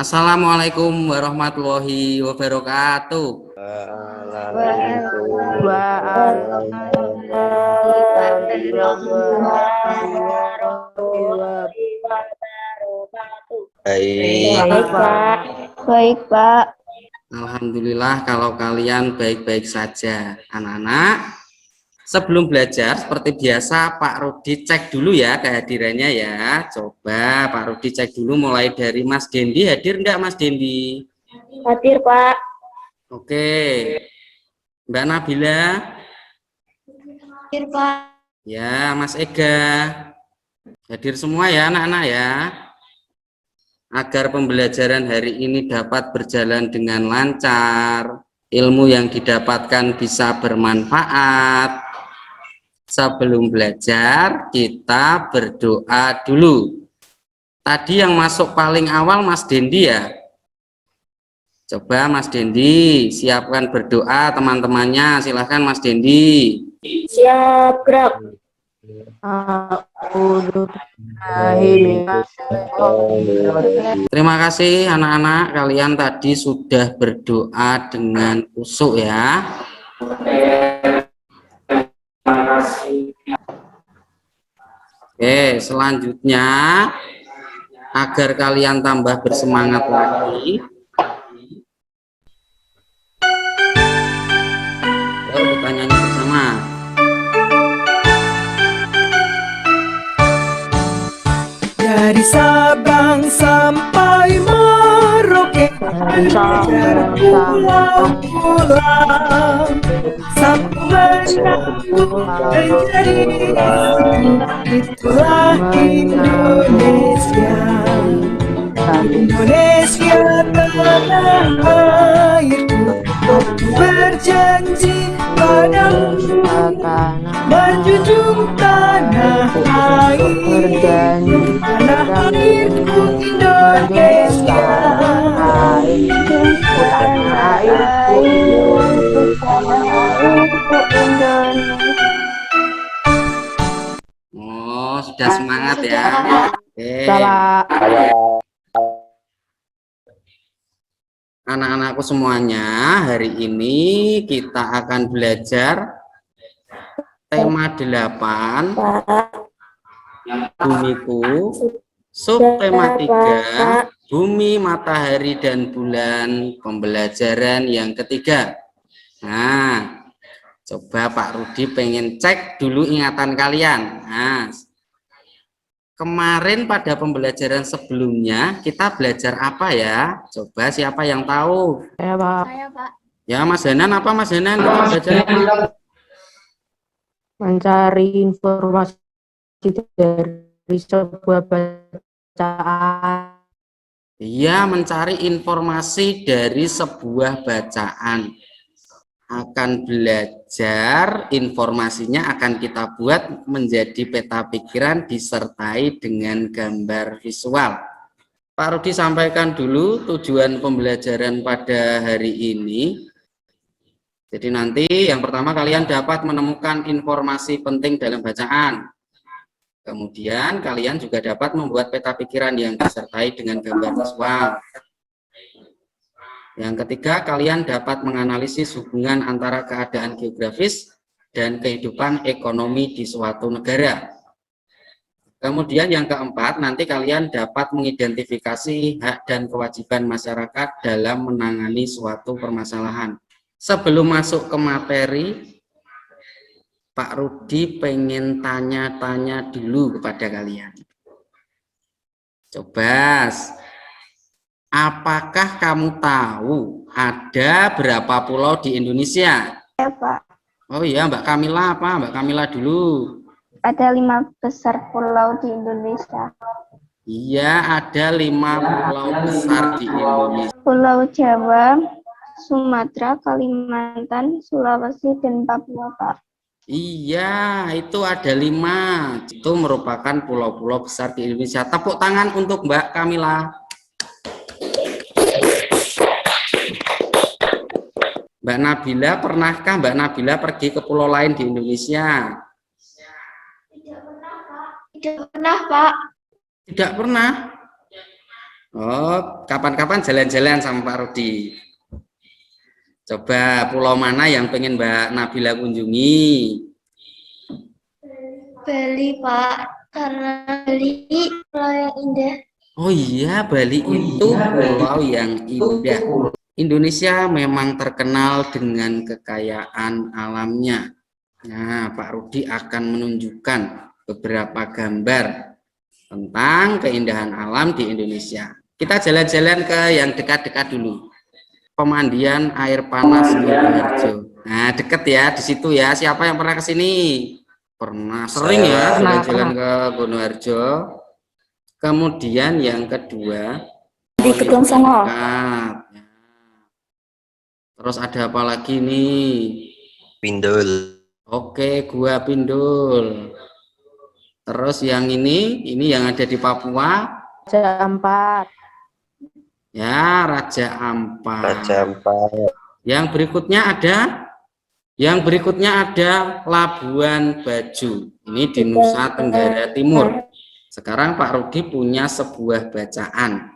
Assalamualaikum warahmatullahi wabarakatuh. Baik, Pak. Baik, Pak. Alhamdulillah kalau kalian baik-baik saja. Anak-anak, sebelum belajar seperti biasa Pak Rudi cek dulu ya kehadirannya ya. Coba Pak Rudi cek dulu mulai dari Mas Dendi. Hadir enggak Mas Dendi? Hadir, Pak. Oke. Mbak Nabila? Hadir, Pak. Ya, Mas Ega. Hadir semua ya anak-anak ya. Agar pembelajaran hari ini dapat berjalan dengan lancar, ilmu yang didapatkan bisa bermanfaat. Sebelum belajar, kita berdoa dulu. Tadi yang masuk paling awal Mas Dendi ya. Coba Mas Dendi, siapkan berdoa teman-temannya. Silahkan Mas Dendi. Siap, gerak. Terima kasih anak-anak, kalian tadi sudah berdoa dengan khusyuk ya. Oke, selanjutnya agar kalian tambah bersemangat lagi, yuk kita nyanyi bersama. Dari Sabang sampai Merauke, belajar pulang-pulang, sampai menyambut menjadi itulah Indonesia. Indonesia tanah airku, aku berjanji padamu menjunjung tanah air, tanah airku Indonesia. Oh, sudah semangat ya. Oke. Anak-anakku semuanya, hari ini kita akan belajar tema 8 Bumiku, subtema 3 Bumi, Matahari, dan Bulan, pembelajaran yang ketiga. Nah, coba Pak Rudi pengen cek dulu ingatan kalian. Nah, kemarin pada pembelajaran sebelumnya kita belajar apa ya? Coba siapa yang tahu? Saya, Pak. Saya, Pak. Ya, Mas Hanan, apa Mas Hanan? Kita belajar apa? Mencari informasi dari sebuah bacaan. Iya, mencari informasi dari sebuah bacaan. Akan belajar, informasinya akan kita buat menjadi peta pikiran disertai dengan gambar visual. Pak Rudi sampaikan dulu tujuan pembelajaran pada hari ini. Jadi nanti yang pertama kalian dapat menemukan informasi penting dalam bacaan. Kemudian kalian juga dapat membuat peta pikiran yang disertai dengan gambar visual. Yang ketiga, kalian dapat menganalisis hubungan antara keadaan geografis dan kehidupan ekonomi di suatu negara. Kemudian yang keempat, nanti kalian dapat mengidentifikasi hak dan kewajiban masyarakat dalam menangani suatu permasalahan. Sebelum masuk ke materi, Pak Rudi pengen tanya-tanya dulu kepada kalian. Coba, apakah kamu tahu ada berapa pulau di Indonesia? Ya, Pak. Oh iya, Mbak Kamila apa? Mbak Kamila dulu. Ada 5 besar pulau di Indonesia. Iya, ada 5 pulau besar di Indonesia. Pulau Jawa, Sumatera, Kalimantan, Sulawesi, dan Papua, Pak. Iya, itu ada 5. Itu merupakan pulau-pulau besar di Indonesia. Tepuk tangan untuk Mbak Kamila. Mbak Nabila, pernahkah Mbak Nabila pergi ke pulau lain di Indonesia? Tidak pernah, Pak. Tidak pernah. Oh, kapan-kapan jalan-jalan sama Pak Rudi. Coba pulau mana yang pengen Mbak Nabila kunjungi? Bali, Pak. Karena Bali pulau yang indah. Oh iya, Bali itu pulau yang indah. Indonesia memang terkenal dengan kekayaan alamnya. Nah, Pak Rudi akan menunjukkan beberapa gambar tentang keindahan alam di Indonesia. Kita jalan-jalan ke yang dekat-dekat dulu. Pemandian air panas Sidoarjo. Nah, deket ya di situ ya. Siapa yang pernah ke sini? Pernah, sering ya jalan-jalan ke Sidoarjo. Kemudian yang kedua Di Gedung Songo. Terus ada apa lagi nih? Pindul. Oke, Gua Pindul. Terus yang ini yang ada di Papua. Raja Ampat. Ya, Raja Ampat. Raja Ampat. Yang berikutnya ada Labuan Bajo. Ini di Nusa Tenggara Timur. Sekarang Pak Rudi punya sebuah bacaan.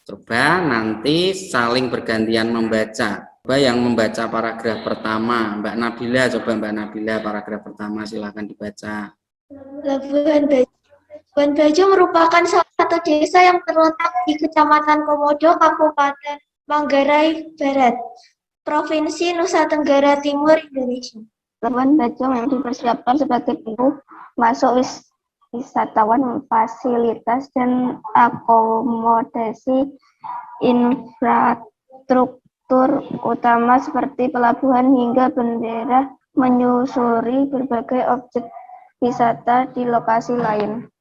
Coba nanti saling bergantian membaca. Coba yang membaca paragraf pertama, Mbak Nabila. Coba Mbak Nabila paragraf pertama silakan dibaca. Labuan Bajo. Labuan Bajo merupakan salah satu desa yang terletak di Kecamatan Komodo, Kabupaten Manggarai Barat, Provinsi Nusa Tenggara Timur, Indonesia. Labuan Bajo memang dipersiapkan sebagai pintu masuk wisatawan, fasilitas dan akomodasi infrastruktur utama seperti pelabuhan hingga bendera menyusuri berbagai objek wisata di lokasi lain.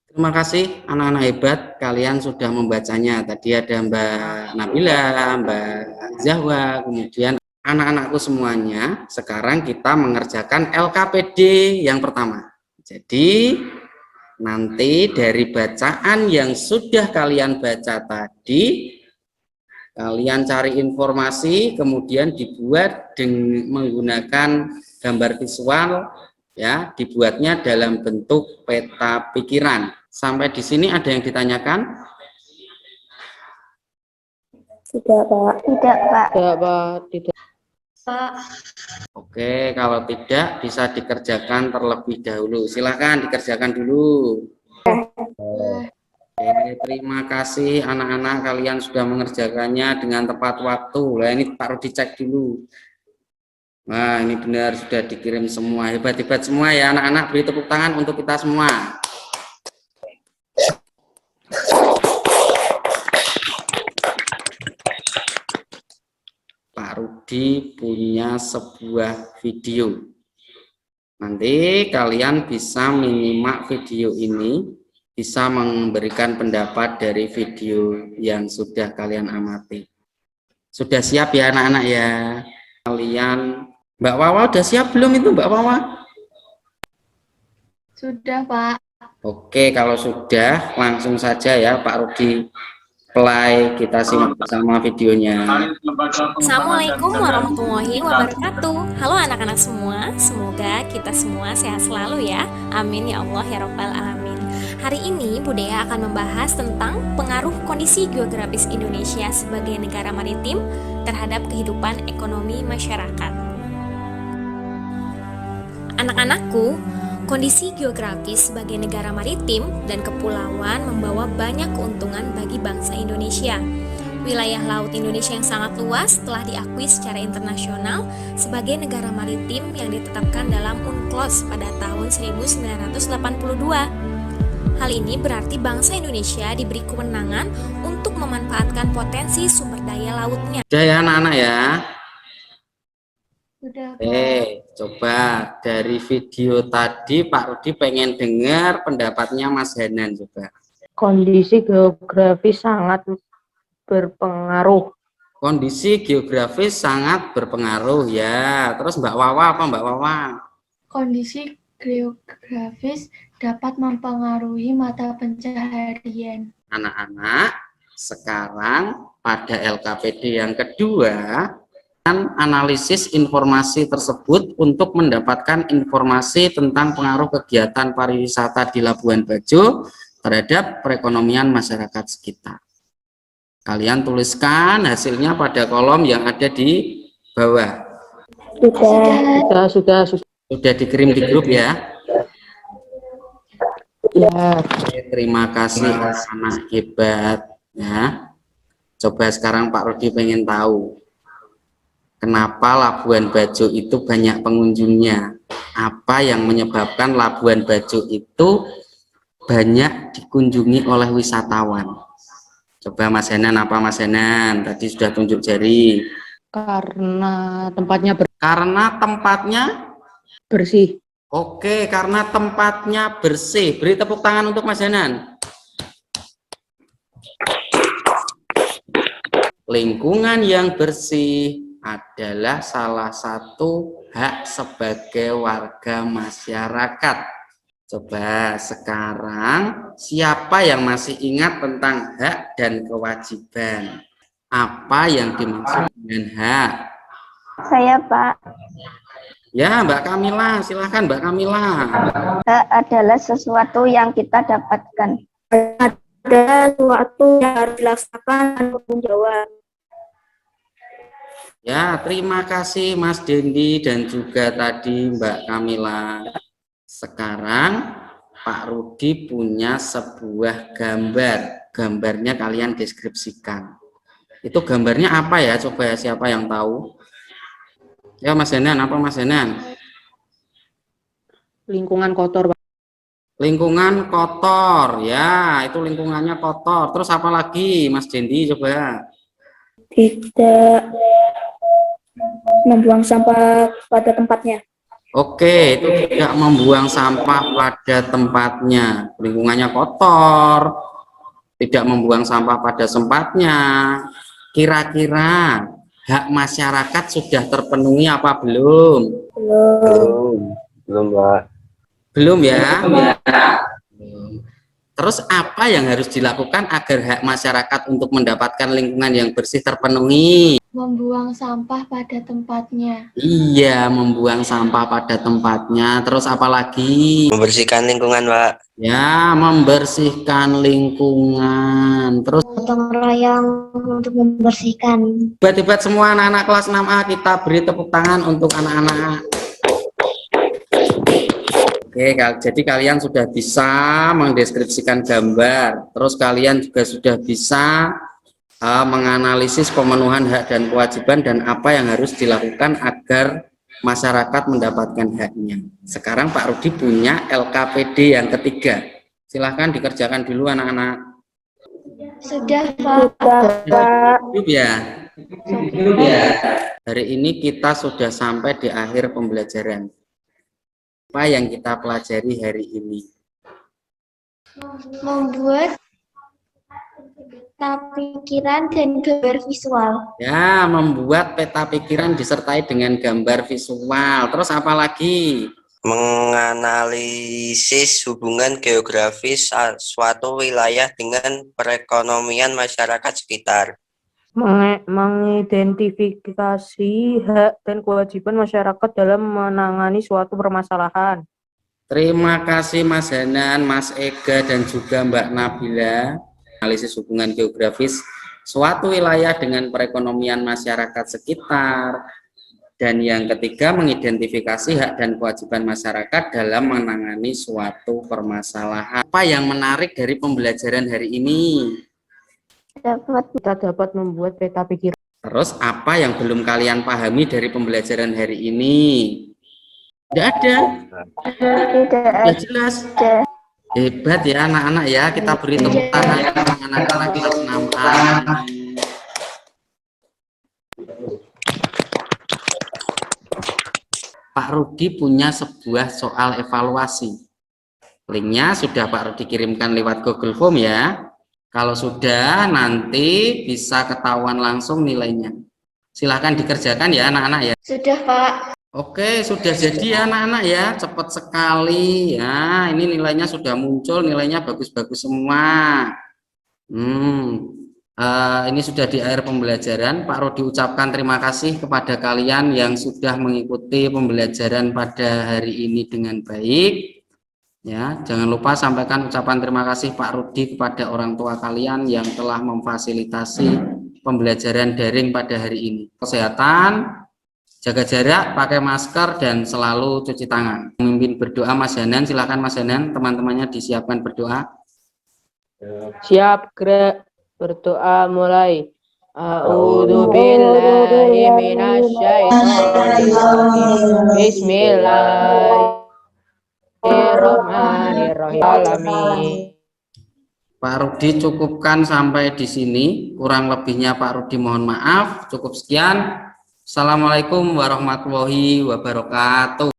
Terima kasih anak-anak hebat, kalian sudah membacanya. Tadi ada Mbak Nabila, Mbak Zahwa, kemudian anak-anakku semuanya. Sekarang kita mengerjakan LKPD yang pertama. Jadi nanti dari bacaan yang sudah kalian baca tadi, kalian cari informasi, kemudian dibuat dengan menggunakan gambar visual, ya, dibuatnya dalam bentuk peta pikiran. Sampai di sini ada yang ditanyakan? Tidak, Pak. Tidak, Pak. Tidak, Pak. Tidak. Pak. Oke, kalau tidak bisa dikerjakan terlebih dahulu. Silahkan dikerjakan dulu. Oke, terima kasih anak-anak, kalian sudah mengerjakannya dengan tepat waktu. Nah, ini Pak Rudi cek dulu. Nah, ini benar sudah dikirim semua. Hebat-hebat semua ya anak-anak. Beri tepuk tangan untuk kita semua. Pak Rudi punya sebuah video. Nanti kalian bisa menyimak video ini, bisa memberikan pendapat dari video yang sudah kalian amati. Sudah siap ya anak-anak ya? Kalian, Mbak Wawa udah siap belum itu Mbak Wawa? Sudah, Pak. Oke, kalau sudah langsung saja ya Pak Rudi play, kita simak bersama videonya. Assalamualaikum warahmatullahi wabarakatuh. Halo anak-anak semua, semoga kita semua sehat selalu ya. Amin ya Allah ya Rabbal Alamin. Hari ini Budaya akan membahas tentang pengaruh kondisi geografis Indonesia sebagai negara maritim terhadap kehidupan ekonomi masyarakat. Anak-anakku, kondisi geografis sebagai negara maritim dan kepulauan membawa banyak keuntungan bagi bangsa Indonesia. Wilayah laut Indonesia yang sangat luas telah diakui secara internasional sebagai negara maritim yang ditetapkan dalam UNCLOS pada tahun 1982. Hal ini berarti bangsa Indonesia diberi kewenangan untuk memanfaatkan potensi sumber daya lautnya. Sudah ya anak-anak ya? Sudah, Pak. Coba dari video tadi Pak Rudi pengen dengar pendapatnya Mas Hanan juga. Kondisi geografis sangat berpengaruh. Kondisi geografis sangat berpengaruh ya. Terus Mbak Wawa apa Mbak Wawa? Kondisi geografis dapat mempengaruhi mata pencaharian. Anak-anak, sekarang pada LKPD yang kedua, analisis informasi tersebut untuk mendapatkan informasi tentang pengaruh kegiatan pariwisata di Labuan Bajo terhadap perekonomian masyarakat sekitar. Kalian tuliskan hasilnya pada kolom yang ada di bawah. Sudah. Sudah dikirim di grup ya. Ya. Oke, terima kasih anak hebat ya. Coba sekarang Pak Rudi pengen tahu kenapa Labuan Bajo itu banyak pengunjungnya. Apa yang menyebabkan Labuan Bajo itu banyak dikunjungi oleh wisatawan? Coba Mas Henan, apa Mas Henan? Tadi sudah tunjuk jari. Karena tempatnya Karena tempatnya bersih. oke, karena tempatnya bersih. Beri tepuk tangan untuk Mas Henan. Lingkungan yang bersih adalah salah satu hak sebagai warga masyarakat. Coba sekarang siapa yang masih ingat tentang hak dan kewajiban? Apa yang dimaksud dengan hak? Saya, Pak. Ya, Mbak Kamila, silahkan Mbak Kamila. Hak adalah sesuatu yang kita dapatkan. Ada sesuatu yang harus dilaksanakan dan bertanggung jawab. Ya, terima kasih Mas Dendi dan juga tadi Mbak Kamila. Sekarang Pak Rudi punya sebuah gambar. Gambarnya kalian deskripsikan. Itu gambarnya apa ya? Coba ya, siapa yang tahu? Ya Mas Henan, apa Mas Henan? Lingkungan kotor, Pak. Lingkungan kotor, ya itu lingkungannya kotor. Terus apa lagi Mas Dendi, coba? Tidak membuang sampah pada tempatnya. Oke, itu tidak membuang sampah pada tempatnya. Lingkungannya kotor, tidak membuang sampah pada tempatnya. Kira-kira hak masyarakat sudah terpenuhi apa belum? Belum, Pak. Belum ya? Terus apa yang harus dilakukan agar hak masyarakat untuk mendapatkan lingkungan yang bersih terpenuhi? Membuang sampah pada tempatnya. Iya, membuang sampah pada tempatnya. Terus apa lagi? Membersihkan lingkungan, Pak. Ya, membersihkan lingkungan. Terus Gotong royong untuk membersihkan. hebat-hebat semua anak-anak kelas 6A, kita beri tepuk tangan untuk anak-anak. Oke, jadi kalian sudah bisa mendeskripsikan gambar. Terus kalian juga sudah bisa menganalisis pemenuhan hak dan kewajiban dan apa yang harus dilakukan agar masyarakat mendapatkan haknya. Sekarang Pak Rudi punya LKPD yang ketiga. Silahkan dikerjakan dulu anak-anak. Sudah, Pak. Cukup ya? Cukup ya. Hari ini kita sudah sampai di akhir pembelajaran. Apa yang kita pelajari hari ini? Membuat peta pikiran dan gambar visual. Ya, membuat peta pikiran disertai dengan gambar visual. Terus apa lagi? Menganalisis hubungan geografis suatu wilayah dengan perekonomian masyarakat sekitar. Mengidentifikasi hak dan kewajiban masyarakat dalam menangani suatu permasalahan. Terima kasih Mas Hanan, Mas Ega, dan juga Mbak Nabila. Analisis hubungan geografis suatu wilayah dengan perekonomian masyarakat sekitar. Dan yang ketiga, mengidentifikasi hak dan kewajiban masyarakat dalam menangani suatu permasalahan. Apa yang menarik dari pembelajaran hari ini? Kita dapat membuat peta pikiran. Terus apa yang belum kalian pahami dari pembelajaran hari ini? Tidak ada? Sudah jelas? Hebat ya anak-anak ya, kita beri tepuk tangan anak-anak kelas 6A. Pak Rudi punya sebuah soal evaluasi. Linknya sudah Pak Rudi kirimkan lewat Google Form ya. Kalau sudah, nanti bisa ketahuan langsung nilainya. Silahkan dikerjakan ya anak-anak ya. Sudah, Pak. Oke, sudah jadi ya anak-anak ya. Cepat sekali ya. Ini nilainya sudah muncul, nilainya bagus-bagus semua. Ini sudah di akhir pembelajaran. Pak Rudi ucapkan terima kasih kepada kalian yang sudah mengikuti pembelajaran pada hari ini dengan baik. Ya, jangan lupa sampaikan ucapan terima kasih Pak Rudi kepada orang tua kalian yang telah memfasilitasi pembelajaran daring pada hari ini. Kesehatan, jaga jarak, pakai masker, dan selalu cuci tangan. Memimpin berdoa Mas Hanan, silakan Mas Hanan, teman-temannya disiapkan berdoa. Siap, gerak, berdoa mulai. A'udzu billahi minasyaitonir rajim. Bismillahirrahmanirrahim. Pak Rudi cukupkan sampai di sini, kurang lebihnya Pak Rudi mohon maaf. Cukup sekian. Assalamualaikum warahmatullahi wabarakatuh.